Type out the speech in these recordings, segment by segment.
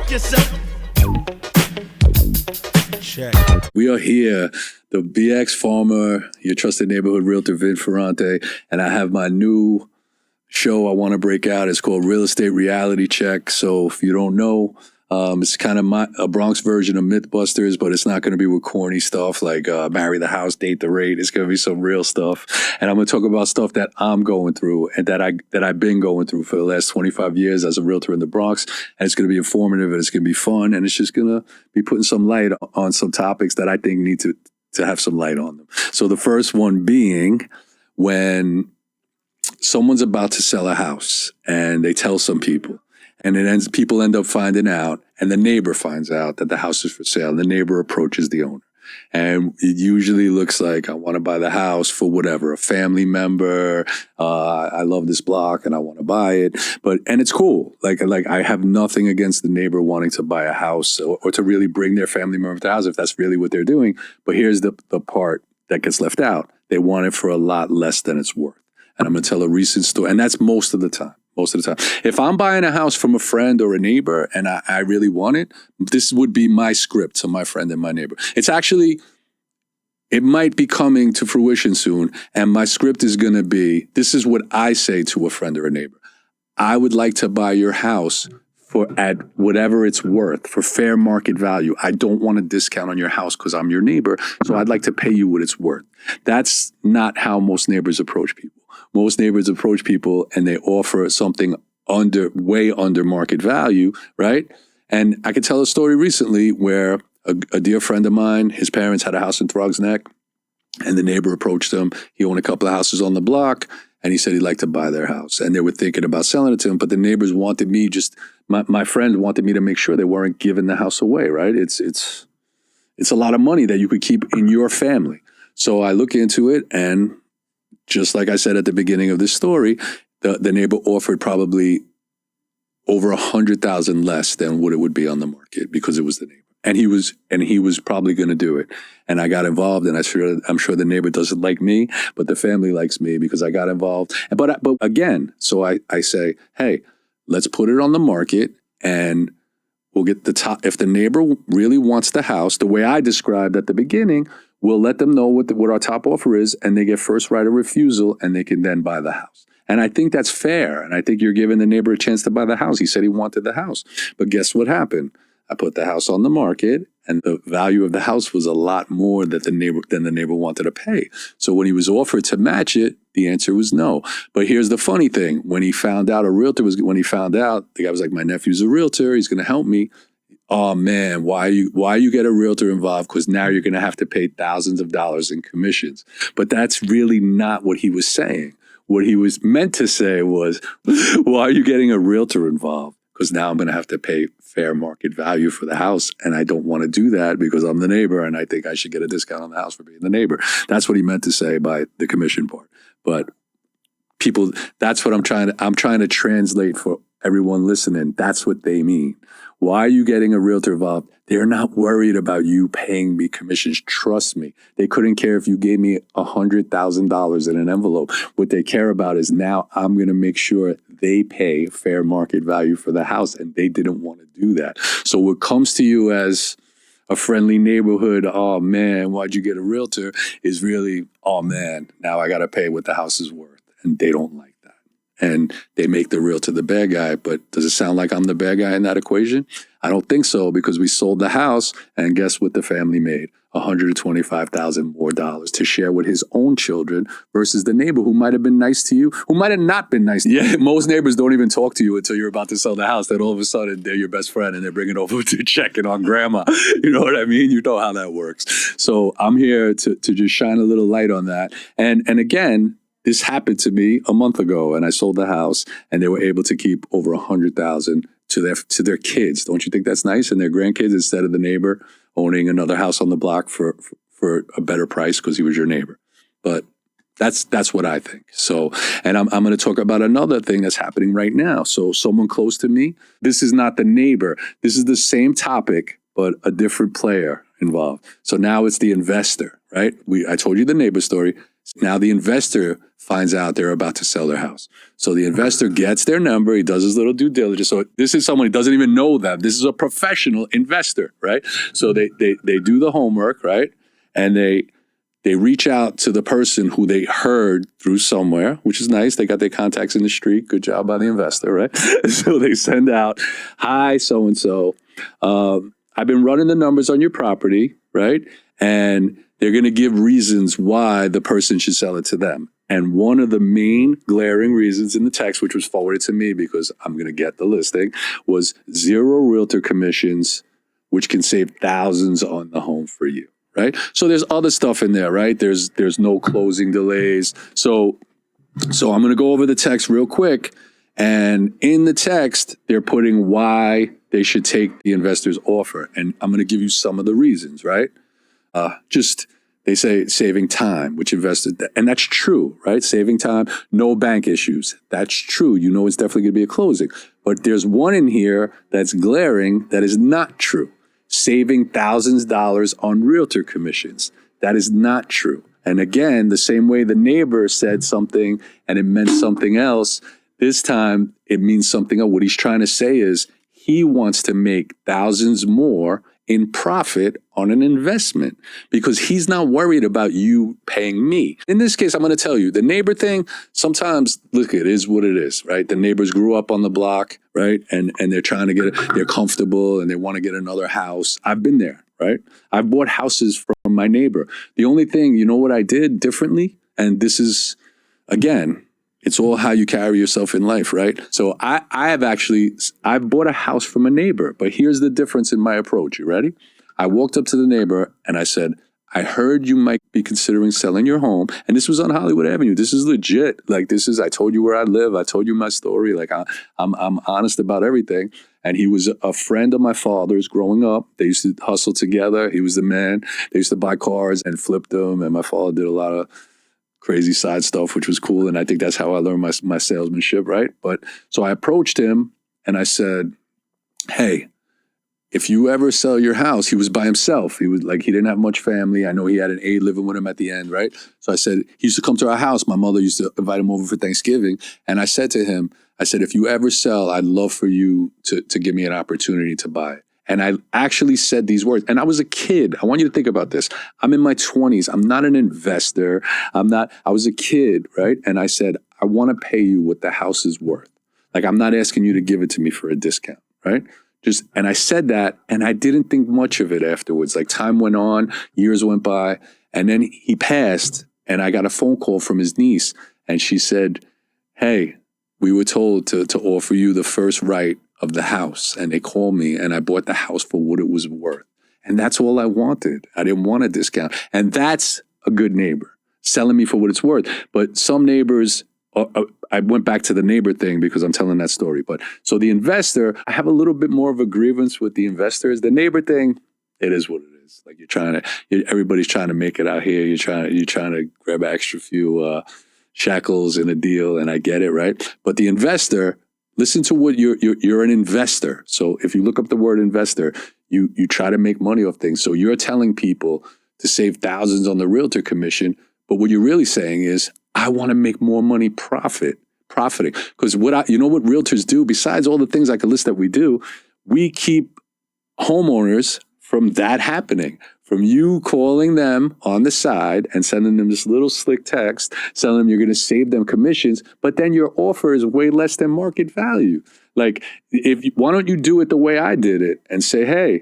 fuck yourself. Check. We are here, the BX Farmer, your trusted neighborhood realtor, Vin Ferrante, and I have my new show I want to break out. It's called Real Estate Reality Check. So if you don't know, it's kind of a Bronx version of MythBusters, but it's not going to be with corny stuff like marry the house, date the rate. It's going to be some real stuff. And I'm going to talk about stuff that I'm going through and that I've been going through for the last 25 years as a realtor in the Bronx. And it's going to be informative and it's going to be fun. And it's just going to be putting some light on some topics that I think need to have some light on them. So the first one being when someone's about to sell a house and they tell some people, and people end up finding out, and the neighbor finds out that the house is for sale, and the neighbor approaches the owner. And it usually looks like, I want to buy the house for whatever, a family member, I love this block and I want to buy it. And it's cool. Like I have nothing against the neighbor wanting to buy a house or to really bring their family member to the house if that's really what they're doing. But here's the part that gets left out. They want it for a lot less than it's worth. And I'm going to tell a recent story. And that's most of the time. If I'm buying a house from a friend or a neighbor and I really want it, this would be my script to my friend and my neighbor. It might be coming to fruition soon. And my script is going to be, this is what I say to a friend or a neighbor. I would like to buy your house at whatever it's worth, for fair market value. I don't want a discount on your house because I'm your neighbor. So I'd like to pay you what it's worth. That's not how most neighbors approach people. Most neighbors approach people and they offer something way under market value, right? And I could tell a story recently where a dear friend of mine, his parents had a house in Throgs Neck, and the neighbor approached him. He owned a couple of houses on the block, and he said he'd like to buy their house. And they were thinking about selling it to him, but the neighbors wanted me my friend wanted me to make sure they weren't giving the house away, right? It's a lot of money that you could keep in your family. So I look into it, and just like I said at the beginning of this story, the neighbor offered probably over $100,000 less than what it would be on the market because it was the neighbor. And he was probably going to do it. And I got involved, and I'm sure the neighbor doesn't like me, but the family likes me because I got involved. But again, so I say, hey, let's put it on the market and we'll get the top. If the neighbor really wants the house, the way I described at the beginning, we'll let them know what our top offer is, and they get first right of refusal, and they can then buy the house. And I think that's fair. And I think you're giving the neighbor a chance to buy the house. He said he wanted the house. But guess what happened? I put the house on the market, and the value of the house was a lot more than the neighbor wanted to pay. So when he was offered to match it, the answer was no. But here's the funny thing. When he found out the guy was like, my nephew's a realtor, he's going to help me. Oh man, why you get a realtor involved? Because now you're going to have to pay thousands of dollars in commissions. But that's really not what he was saying. What he was meant to say was, why are you getting a realtor involved? Because now I'm going to have to pay fair market value for the house. And I don't want to do that because I'm the neighbor and I think I should get a discount on the house for being the neighbor. That's what he meant to say by the commission part. But people, that's what I'm trying to translate for everyone listening. That's what they mean. Why are you getting a realtor involved? They're not worried about you paying me commissions. Trust me. They couldn't care if you gave me $100,000 in an envelope. What they care about is now I'm going to make sure they pay fair market value for the house, and they didn't want to do that. So what comes to you as a friendly neighborhood, oh man, why'd you get a realtor, is really, oh man, now I got to pay what the house is worth. And they don't like that. And they make the realtor the bad guy. But does it sound like I'm the bad guy in that equation? I don't think so, because we sold the house, and guess what the family made? $125,000 more to share with his own children versus the neighbor who might have been nice to you, who might have not been nice to you. Yeah, most neighbors don't even talk to you until you're about to sell the house. Then all of a sudden they're your best friend and they're bringing over to checking on grandma. You know what I mean? You know how that works. So I'm here to just shine a little light on that. And again, this happened to me a month ago, and I sold the house, and they were able to keep over $100,000 to their kids. Don't you think that's nice? And their grandkids, instead of the neighbor owning another house on the block for a better price because he was your neighbor. But that's what I think. So, and I'm going to talk about another thing that's happening right now. So someone close to me, this is not the neighbor. This is the same topic, but a different player involved. So now it's the investor, right? I told you the neighbor story. Now the investor finds out they're about to sell their house. So the investor gets their number. He does his little due diligence. So this is someone who doesn't even know them. This is a professional investor, right? So they do the homework, right? And they reach out to the person who they heard through somewhere, which is nice. They got their contacts in the street. Good job by the investor, right? So they send out, hi, so-and-so. I've been running the numbers on your property, right? And they're going to give reasons why the person should sell it to them. And one of the main glaring reasons in the text, which was forwarded to me because I'm going to get the listing, was 0 realtor commissions, which can save thousands on the home for you. Right. So there's other stuff in there, right? There's no closing delays. So I'm going to go over the text real quick. And in the text, they're putting why they should take the investor's offer. And I'm going to give you some of the reasons, right? They say saving time, which invested, and that's true, right? Saving time, no bank issues. That's true. You know, it's definitely going to be a closing. But there's one in here that's glaring that is not true. Saving thousands of dollars on realtor commissions. That is not true. And again, the same way the neighbor said something and it meant something else, this time it means something else. What he's trying to say is he wants to make thousands more in profit on an investment because he's not worried about you paying me. In this case, I'm going to tell you, the neighbor thing, sometimes, look, it is what it is, right? The neighbors grew up on the block, right? And they're trying to they're comfortable and they want to get another house. I've been there, right? I've bought houses from my neighbor. The only thing, you know what I did differently? And this is, again, it's all how you carry yourself in life, right? So I bought a house from a neighbor, but here's the difference in my approach. You ready? I walked up to the neighbor and I said, I heard you might be considering selling your home. And this was on Hollywood Avenue. This is legit. Like I told you where I live. I told you my story. Like I'm honest about everything. And he was a friend of my father's growing up. They used to hustle together. He was the man. They used to buy cars and flip them. And my father did a lot of crazy side stuff, which was cool. And I think that's how I learned my salesmanship, right? But so I approached him and I said, hey, if you ever sell your house, he was by himself. He didn't have much family. I know he had an aide living with him at the end, right? So I said, he used to come to our house. My mother used to invite him over for Thanksgiving. And I said to him, if you ever sell, I'd love for you to give me an opportunity to buy. And I actually said these words. And I was a kid. I want you to think about this. I'm in my 20s. I'm not an investor. I was a kid, right? And I said, I want to pay you what the house is worth. Like, I'm not asking you to give it to me for a discount, right? And I said that, and I didn't think much of it afterwards. Like, time went on, years went by, and then he passed, and I got a phone call from his niece, and she said, hey, we were told to offer you the first right of the house. And they called me and I bought the house for what it was worth. And that's all I wanted. I didn't want a discount. And that's a good neighbor, selling me for what it's worth. But some neighbors, I went back to the neighbor thing because I'm telling that story. But so the investor, I have a little bit more of a grievance with the investors. The neighbor thing, it is what it is. Like everybody's trying to make it out here. You're trying to grab an extra few shackles in a deal. And I get it, right? But the investor, listen to what you're an investor. So if you look up the word investor, you try to make money off things. So you're telling people to save thousands on the realtor commission. But what you're really saying is, I want to make more money profiting. Because what realtors do, besides all the things I could list that we do, we keep homeowners from that happening. From you calling them on the side and sending them this little slick text, telling them you're going to save them commissions, but then your offer is way less than market value. Like, why don't you do it the way I did it and say, hey,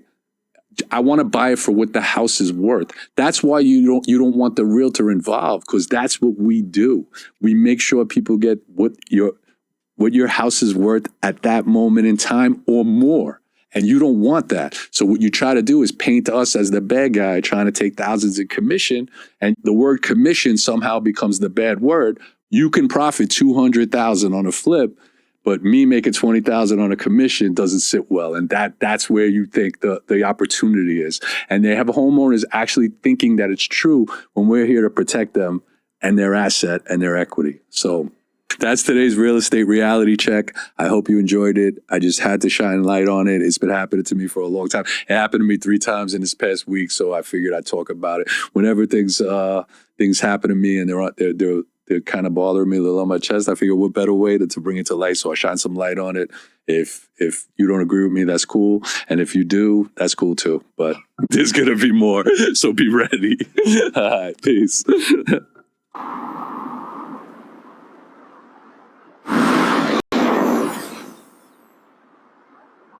I want to buy it for what the house is worth. That's why you don't want the realtor involved, because that's what we do. We make sure people get what your house is worth at that moment in time or more. And you don't want that. So what you try to do is paint us as the bad guy trying to take thousands in commission. And the word commission somehow becomes the bad word. You can profit $200,000 on a flip, but me making $20,000 on a commission doesn't sit well. And that's where you think the opportunity is. And they have homeowners actually thinking that it's true when we're here to protect them and their asset and their equity. So That's today's real estate reality check. I hope you enjoyed it. I just had to shine light on it. It's been happening to me for a long time. It happened to me 3 times in this past week, so I figured I'd talk about it. Whenever things happen to me and they're kind of bothering me a little on my chest, I figure what better way to bring it to light. So I shine some light on it. If you don't agree with me, that's cool. And if you do, that's cool too. But there's gonna be more. So be ready. All right, peace.